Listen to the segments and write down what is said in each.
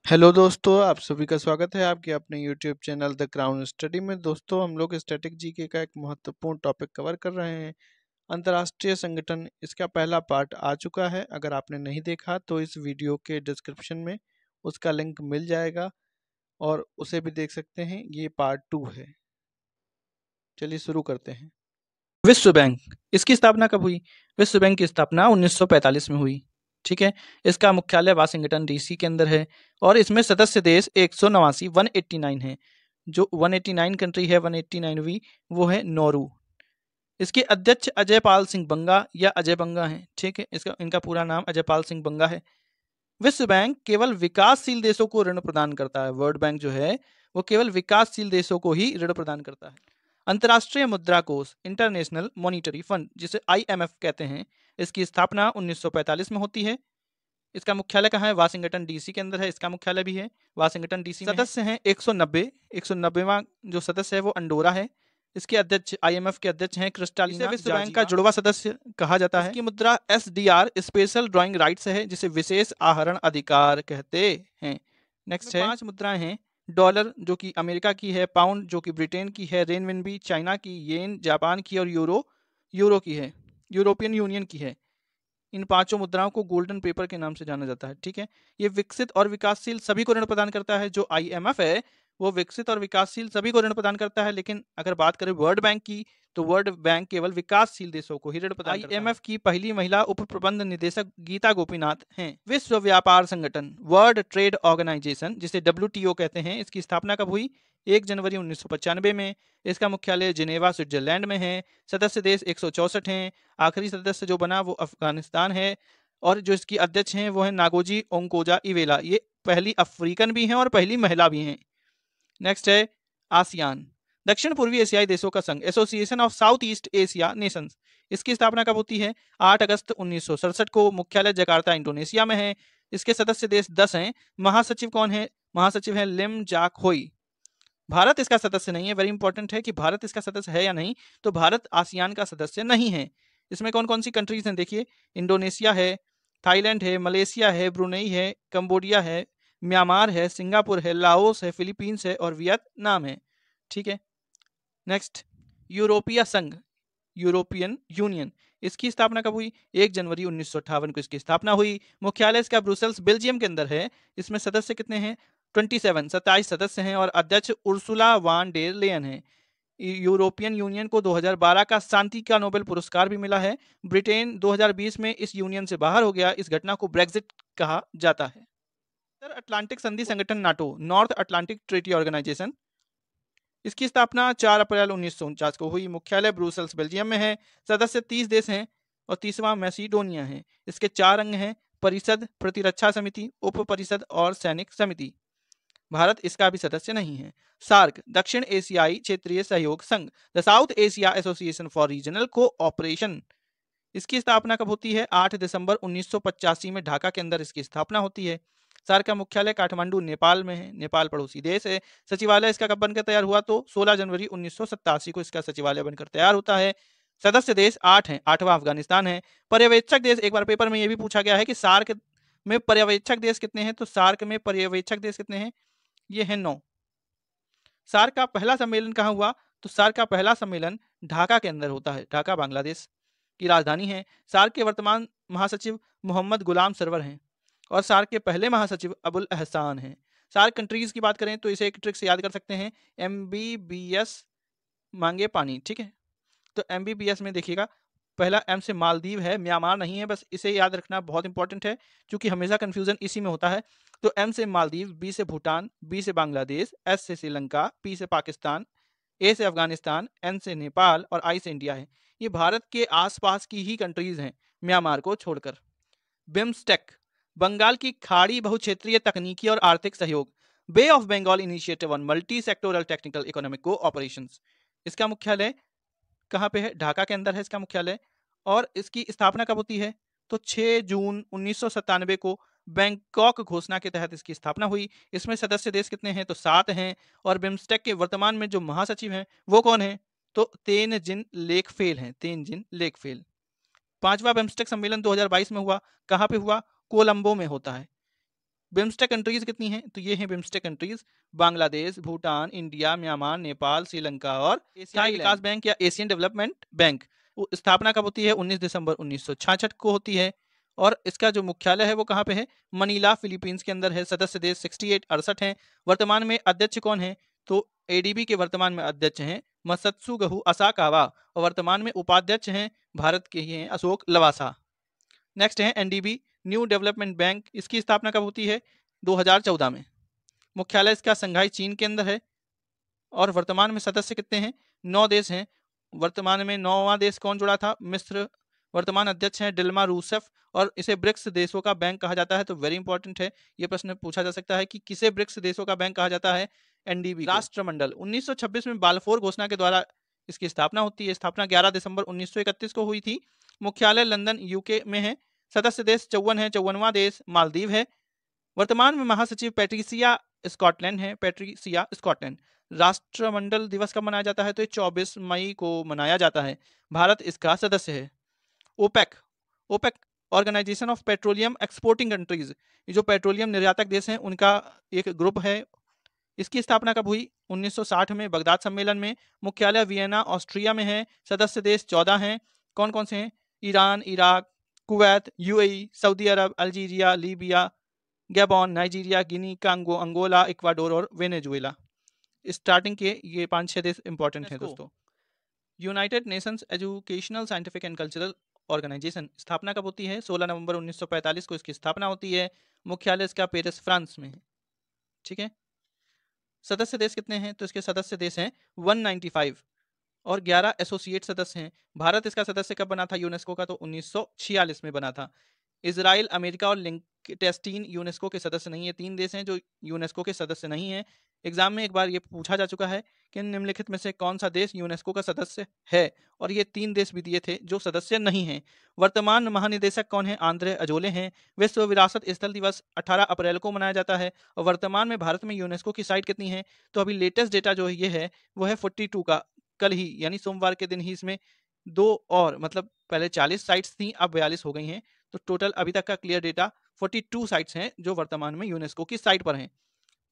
Hello दोस्तों, आप सभी का स्वागत है आपके अपने YouTube channel the crown study में। दोस्तों, हम लोग स्टैटिक जीके का एक महत्वपूर्ण टॉपिक कवर कर रहे हैं, अंतर्राष्ट्रीय संगठन। इसका पहला पार्ट आ चुका है। अगर आपने नहीं देखा तो इस वीडियो के डिस्क्रिप्शन में उसका लिंक मिल जाएगा और उसे भी देख सकते हैं। ये पार्ट 2 है। चलिए शुरू करते हैं। विश्व बैंक, इसकी स्थापना कब हुई? विश्व बैंक की स्थापना 1945 में हुई। ठीक है। इसका मुख्यालय वाशिंगटन डीसी के अंदर है और इसमें सदस्य देश 189 है। जो 189 कंट्री है, 189वीं, वो है नौरू। इसके अध्यक्ष अजय पाल सिंह बंगा या अजय बंगा हैं। ठीक है, इनका पूरा नाम अजय पाल सिंह बंगा है। विश्व बैंक केवल विकासशील देशों को ऋण प्रदान करता है। वर्ल्ड बैंक जो है वो केवल विकासशील देशों को ही ऋण प्रदान करता है। अंतर्राष्ट्रीय मुद्रा कोष, इंटरनेशनल मॉनिटरी फंड, जिसे IMF कहते हैं, इसकी स्थापना 1945 में होती है। इसका मुख्यालय कहाँ है? वाशिंगटन डीसी के अंदर है। इसका मुख्यालय भी है वाशिंगटन डीसी में। सदस्य हैं 190वां जो सदस्य है वो अंडोरा है। इसके अध्यक्ष IMF के अध्यक्ष हैं क्रिस्टालिना। विश्व बैंक का जुड़वा सदस्य कहा जाता है। इसकी मुद्रा SDR, स्पेशल ड्राइंग राइट्स है, जिसे विशेष आहरण अधिकार कहते हैं। नेक्स्ट है 5 मुद्राएं हैं। डॉलर जो कि अमेरिका की है, पाउंड जो कि ब्रिटेन की है, रेनमिनबी चाइना की, येन जापान की और यूरो की है, यूरोपियन यूनियन की है। इन पांचों मुद्राओं को गोल्डन पेपर के नाम से जाना जाता है। ठीक है। ये विकसित और विकासशील सभी को ऋण प्रदान करता है। जो IMF है वो विकसित और विकासशील सभी को ऋण प्रदान करता है, लेकिन अगर बात करें वर्ल्ड बैंक की तो वर्ल्ड बैंक केवल विकासशील देशों को ही ऋण प्रदान करता है। IMF की पहली महिला उप प्रबंध निदेशक गीता गोपीनाथ हैं। विश्व व्यापार संगठन, वर्ल्ड ट्रेड ऑर्गेनाइजेशन, जिसे WTO कहते हैं, इसकी स्थापना कब हुई? 1 जनवरी 1995 में। इसका मुख्यालय जिनेवा, स्विट्जरलैंड में है। सदस्य देश 164 हैं। आखिरी सदस्य जो बना वो अफगानिस्तान है और जो इसकी अध्यक्ष हैं वो है नागोजी ओंकोजा इवेला। ये पहली अफ्रीकन भी हैं और पहली महिला भी हैं। नेक्स्ट है आसियान, दक्षिण पूर्वी एशियाई देशों का संघ, association of south east Asia Nations. इसकी स्थापना कब होती है? 8 अगस्त 1967 को। मुख्यालय जकार्ता, इंडोनेशिया में है। इसके सदस्य देश 10 हैं। महासचिव कौन है? महासचिव है लिम जाक होई। भारत इसका सदस्य नहीं है। वेरी इंपॉर्टेंट है कि भारत इसका सदस्य है या नहीं। तो भारत आसियान का सदस्य नहीं है। इसमें कौन कौन सी कंट्रीज हैं देखिए, इंडोनेशिया है, थाईलैंड है, मलेशिया है, ब्रुनेई है, कंबोडिया है, म्यांमार है, सिंगापुर है, लाओस है, फिलीपींस है और वियतनाम है। ठीक है। नेक्स्ट, यूरोपीय संघ, यूरोपियन यूनियन। इसकी स्थापना कब हुई? 1 जनवरी 1958 को इसकी स्थापना हुई। मुख्यालय इसका ब्रुसेल्स, बेल्जियम के अंदर है। इसमें सदस्य कितने हैं? 27 सदस्य हैं और अध्यक्ष उर्सुला वान डेर लेयन है। यूरोपियन यूनियन को 2012 का शांति का नोबेल पुरस्कार भी मिला है। ब्रिटेन 2020 में इस यूनियन से बाहर हो गया। इस घटना को ब्रेक्जिट कहा जाता है। उत्तर अटलांटिक संधि संगठन, NATO, North Atlantic Treaty Organization, इसकी स्थापना 4 अप्रैल 1949 को हुई। मुख्यालय ब्रुसेल्स, बेल्जियम में है। सदस्य 30 देश हैं और 30वां मैसिडोनिया है। इसके 4 अंग हैं: परिषद, प्रतिरक्षा समिति, उप परिषद और सैनिक समिति। भारत इसका भी सदस्य नहीं है। सार्क, दक्षिण एशियाई क्षेत्रीय सहयोग संघ, the south Asia association for regional cooperation. इसकी स्थापना कब होती है? 8 दिसंबर 1985 में ढाका के अंदर इसकी स्थापना होती है। सार्क का मुख्यालय काठमांडू, नेपाल में है। नेपाल पड़ोसी देश है। सचिवालय इसका कब बनकर तैयार हुआ? तो 16 जनवरी 1987 को इसका सचिवालय बनकर तैयार होता है। सदस्य देश 8 हैं। 8वां अफगानिस्तान है। पर्यवेक्षक देश, एक बार पेपर में यह भी पूछा गया है कि सार्क में पर्यवेक्षक देश कितने हैं, तो सार्क में पर्यवेक्षक देश कितने हैं? ये है 9। सार्क का पहला सम्मेलन कहाँ हुआ? तो सार्क का पहला सम्मेलन ढाका के अंदर होता है। ढाका बांग्लादेश की राजधानी है। सार्क के वर्तमान महासचिव मोहम्मद गुलाम सरवर हैं और सार्क के पहले महासचिव अबुल एहसान हैं। सार्क कंट्रीज की बात करें तो इसे एक ट्रिक से याद कर सकते हैं, MBBS मांगे पानी। ठीक है। तो MBBS में देखिएगा, पहला M से मालदीव है, म्यांमार नहीं है, बस इसे याद रखना बहुत इंपॉर्टेंट है क्योंकि हमेशा कंफ्यूजन इसी में होता है। तो M से मालदीव, B से भूटान, B से बांग्लादेश, S से श्रीलंका, P से पाकिस्तान, A से अफगानिस्तान, N से नेपाल और I से इंडिया है। ये भारत के आसपास की ही कंट्रीज हैं, म्यांमार को छोड़कर। बिम्स्टेक, बंगाल की खाड़ी बहुक्षेत्रीय तकनीकी और आर्थिक सहयोग, bay of Bengal initiative on multi sectoral technical economic cooperation. इसका मुख्यालय कहाँ पे है? ढाका के अंदर है इसका मुख्यालय। और इसकी स्थापना कब होती है? तो 6 जून 1997 को बैंकॉक घोषणा के तहत इसकी स्थापना हुई। इसमें सदस्य देश कितने हैं? तो 7 हैं। और बिम्स्टेक के वर्तमान में जो महासचिव हैं वो कौन है? तो तेनजिन लेकफेल हैं। तेनजिन लेकफेल। 5वां बिम्स्टेक सम्मेलन 2022 में हुआ। कहाँ पे हुआ? कोलंबो में होता है। बिम्स्टेक कंट्रीज कितनी हैं? तो ये हैं BIMSTEC countries, Bangladesh, Bhutan, India, Myanmar, Nepal, Sri Lanka और एशियाई विकास बैंक या एशियन डेवलपमेंट बैंक। स्थापना कब होती है? 19 दिसंबर 1966 को होती है। और इसका जो मुख्यालय है वो कहाँ पे है? मनीला, फिलीपींस के अंदर है। सदस्य देश 68 हैं। वर्तमान में अध्यक्ष कौन है? तो एडीबी के वर्तमान में अध्यक्ष हैं मसत्सुगहु असाकावा और वर्तमान में उपाध्यक्ष हैं भारत के ही हैं अशोक लवासा। नेक्स्ट है एनडीबी, न्यू डेवलपमेंट बैंक। इसकी स्थापना कब होती है? 2014 में। मुख्यालय इसका संघाई चीन के अंदर है और वर्तमान में सदस्य कितने हैं? 9 देश हैं। वर्तमान में 9वां देश कौन जुड़ा था? मिस्र। वर्तमान अध्यक्ष हैं डिल्मा रूसेफ और इसे ब्रिक्स देशों का बैंक कहा जाता है। तो वेरी इंपॉर्टेंट है, यह प्रश्न पूछा जा सकता है कि किसे ब्रिक्स देशों का बैंक कहा जाता है? एनडीबी। राष्ट्रमंडल 1926 में बाल्फोर घोषणा के द्वारा इसकी स्थापना होती है। स्थापना 11 दिसंबर 1931 को हुई थी। मुख्यालय लंदन यूके में है। सदस्य देश 54 है। 54वां देश मालदीव है। वर्तमान में महासचिव पैट्रिसिया स्कॉटलैंड है। Patricia Scotland. राष्ट्रमंडल दिवस कब मनाया जाता है? तो 24 मई को मनाया जाता है। भारत इसका सदस्य है। OPEC, OPEC Organization of Petroleum Exporting Countries, ये जो पेट्रोलियम निर्यातक देश हैं उनका एक ग्रुप है। इसकी स्थापना कब हुई? 1960 में बगदाद सम्मेलन में। मुख्यालय वियना ऑस्ट्रिया में है। सदस्य देश 14 हैं। कौन कौन से हैं? Iran, Iraq, Kuwait, UAE, Saudi Arabia, Algeria, Libya, Gabon, Nigeria, Guinea, Congo, Angola, Ecuador और वेनेजुएला। स्टार्टिंग के ये 5-6 देश इंपॉर्टेंट हैं दोस्तों। United Nations educational, scientific and cultural organization, स्थापना कब होती है? 16 नवंबर 1945 को इसकी स्थापना होती है। मुख्यालय इसका पेरिस फ्रांस में है। ठीक है। सदस्य देश कितने हैं? तो इसके सदस्य देश हैं 195 और 11 एसोसिएट सदस्य हैं। भारत इसका सदस्य कब बना था यूनेस्को का? तो 1946 में बना था। इजराइल, अमेरिका और लिंकटेस्टीन यूनेस्को के सदस्य नहीं है। 3 देश हैं जो यूनेस्को के सदस्य नहीं है। एग्जाम में एक बार ये पूछा जा चुका है कि निम्नलिखित में से कौन सा देश यूनेस्को का सदस्य है, और ये 3 देश भी दिए थे जो सदस्य नहीं हैं। वर्तमान महानिदेशक कौन है? आंद्रे अजोले हैं। विश्व विरासत स्थल दिवस 18 अप्रैल को मनाया जाता है। और वर्तमान में भारत में यूनेस्को की साइट कितनी है? तो अभी लेटेस्ट डेटा जो ये है वो है 42 का। कल ही यानी सोमवार के दिन ही इसमें 2 और मतलब पहले 40 साइट्स थी, अब 42 हो गई हैं। तो टोटल अभी तक का क्लियर डेटा 42 साइट्स हैं जो वर्तमान में यूनेस्को की साइट पर हैं।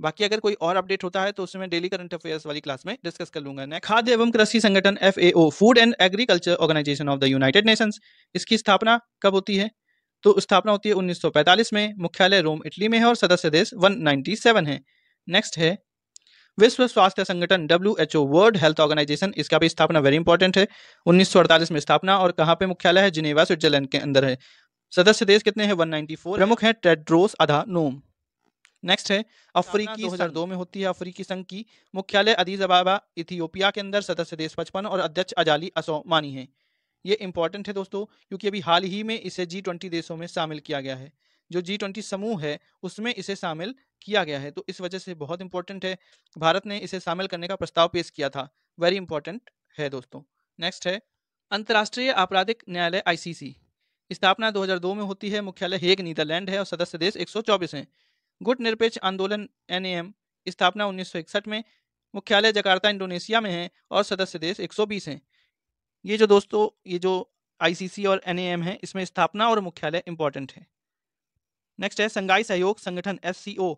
बाकी अगर कोई और अपडेट होता है तो उसमें डेली करंट अफेयर्स वाली क्लास में डिस्कस कर लूंगा। नेक्स्ट, खाद्य एवं कृषि संगठन FAO, food and agriculture organization of the United Nations, इसकी स्थापना कब होती है? तो स्थापना होती है 1945 में। मुख्यालय रोम इटली में है और सदस्य देश 197 है। नेक्स्ट है विश्व स्वास्थ्य संगठन WHO, वर्ल्ड हेल्थ ऑर्गेनाइजेशन, इसका भी स्थापना वेरी इंपॉर्टेंट है। 1948 में स्थापना और कहाँ पे मुख्यालय है? जिनेवा, स्विट्जरलैंड के अंदर है। सदस्य देश कितने हैं? 194। प्रमुख है टेड्रोस अधानोम। नेक्स्ट है अफ्रीकी 2002 में होती है अफ्रीकी संघ की। मुख्यालय अदीस अबाबा इथियोपिया के अंदर। सदस्य देश 55 और अध्यक्ष अजाली असोमानी है। ये इंपॉर्टेंट है दोस्तों क्योंकि अभी हाल ही में इसे G20 देशों में शामिल किया गया है। जो G20 समूह है उसमें इसे शामिल किया गया है, तो इस वजह से बहुत इंपॉर्टेंट है। भारत ने इसे शामिल करने का प्रस्ताव पेश किया था। वेरी इंपॉर्टेंट है दोस्तों। नेक्स्ट है अंतर्राष्ट्रीय आपराधिक न्यायालय ICC, स्थापना 2002 में होती है। मुख्यालय हेग नीदरलैंड है और सदस्य देश 124 हैं। गुट निरपेक्ष आंदोलन NAM, स्थापना 1961 में। मुख्यालय जकार्ता इंडोनेशिया में है और सदस्य देश 120 हैं। ये जो दोस्तों ये जो ICC और NAM है इसमें स्थापना और मुख्यालय इंपॉर्टेंट है। नेक्स्ट है संघाई सहयोग संगठन SCO,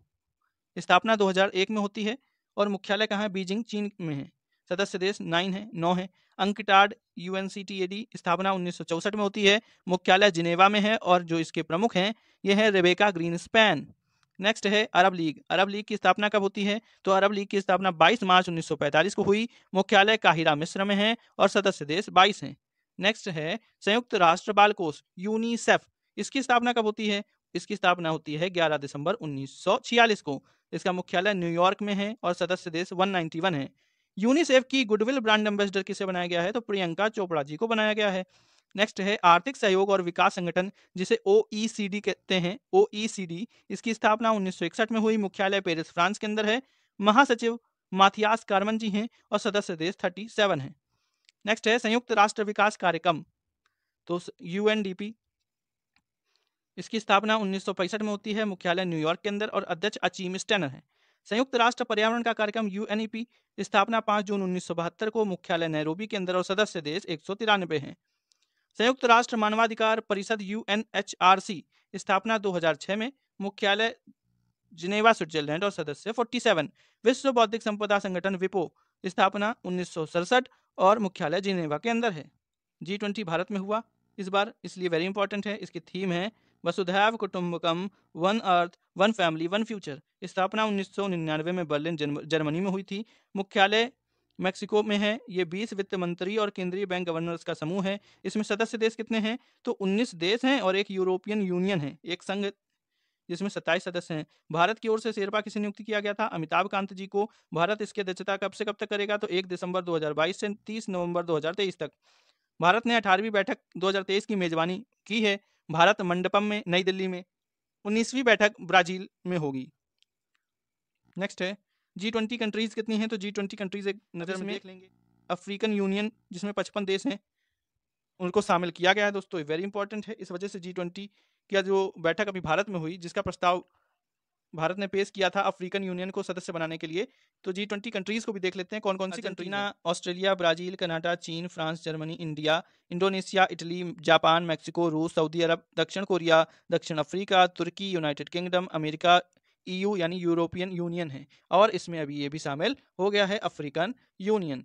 स्थापना 2001 में होती है और मुख्यालय कहाँ है? बीजिंग चीन में है। सदस्य देश 9 है। अंकटाड UNCTAD, स्थापना 1964 में होती है। मुख्यालय जिनेवा में है और जो इसके प्रमुख हैं ये है रेबेका ग्रीनस्पैन। नेक्स्ट है अरब लीग। अरब लीग की स्थापना कब होती है? तो अरब लीग की स्थापना 22 मार्च 1945 को हुई। मुख्यालय काहिरा मिस्र में है और सदस्य देश 22 हैं। नेक्स्ट है संयुक्त राष्ट्र बाल कोष यूनिसेफ, इसकी स्थापना कब होती है? इसकी स्थापना होती है 11 दिसंबर 1946 को। इसका मुख्यालय न्यूयॉर्क में है और सदस्य देश 191 है। यूनिसेफ की गुडविल ब्रांड एम्बेसडर किसे बनाया गया है? तो प्रियंका चोपड़ा जी को बनाया गया है। नेक्स्ट है आर्थिक सहयोग और विकास संगठन जिसे OECD कहते हैं। OECD, इसकी स्थापना 1961 में हुई। मुख्यालय पेरिस फ्रांस के अंदर है। महासचिव माथियास कार्मन जी हैं और सदस्य देश 37 हैं। नेक्स्ट है संयुक्त राष्ट्र विकास कार्यक्रम, तो UNDP, इसकी स्थापना 1965 में होती है। मुख्यालय न्यूयॉर्क के अंदर और अध्यक्ष अचीम स्टेनर है। संयुक्त राष्ट्र पर्यावरण का कार्यक्रम UNEP, स्थापना 5 जून 1972 को। मुख्यालय नैरोबी के अंदर और सदस्य देश 193 हैं। संयुक्त राष्ट्र मानवाधिकार परिषद UNHRC, स्थापना 2006 में। मुख्यालय जिनेवा स्विट्जरलैंड और सदस्य 47। विश्व बौद्धिक संपदा संगठन विपो, स्थापना 1967 और मुख्यालय जिनेवा के अंदर है। G20 भारत में हुआ इस बार, इसलिए वेरी इंपॉर्टेंट है। इसकी थीम है वसुधैव कुटुंबकम, one earth one family one future. स्थापना 1999 में बर्लिन जर्मनी में हुई थी। मुख्यालय मैक्सिको में है। ये 20 वित्त मंत्री और केंद्रीय बैंक गवर्नर्स का समूह है। इसमें सदस्य देश कितने हैं? तो 19 देश हैं और एक यूरोपियन यूनियन है, एक संघ जिसमें 27 सदस्य हैं। भारत की ओर से शेरपा किसे नियुक्त किया गया था? अमिताभ कांत जी को। भारत इसकी अध्यक्षता कब से कब तक करेगा? तो 1 दिसंबर 2022 से 30 नवंबर 2023 तक। भारत ने 18वीं बैठक 2023 की मेजबानी की है भारत मंडपम में, नई दिल्ली में। 19वीं बैठक ब्राजील में होगी। नेक्स्ट है G20 कंट्रीज कितनी हैं? तो G20 कंट्रीज एक नजर में देख लेंगे। अफ्रीकन यूनियन जिसमें 55 देश हैं, उनको शामिल किया गया है दोस्तों, वेरी इंपॉर्टेंट है। इस वजह से G20 की जो बैठक अभी भारत में हुई, जिसका प्रस्ताव भारत ने पेश किया था अफ्रीकन यूनियन को सदस्य बनाने के लिए, तो G20 कंट्रीज को भी देख लेते हैं कौन कौन सी कंट्री ना। ऑस्ट्रेलिया, ब्राजील, कनाडा, चीन, France, Germany, India, Indonesia, Italy, Japan, Mexico, रूस, सऊदी अरब, दक्षिण कोरिया, दक्षिण अफ्रीका, तुर्की, यूनाइटेड किंगडम, अमेरिका, EU यानी यूरोपियन यूनियन है। और इसमें अभी ये भी शामिल हो गया है अफ्रीकन यूनियन।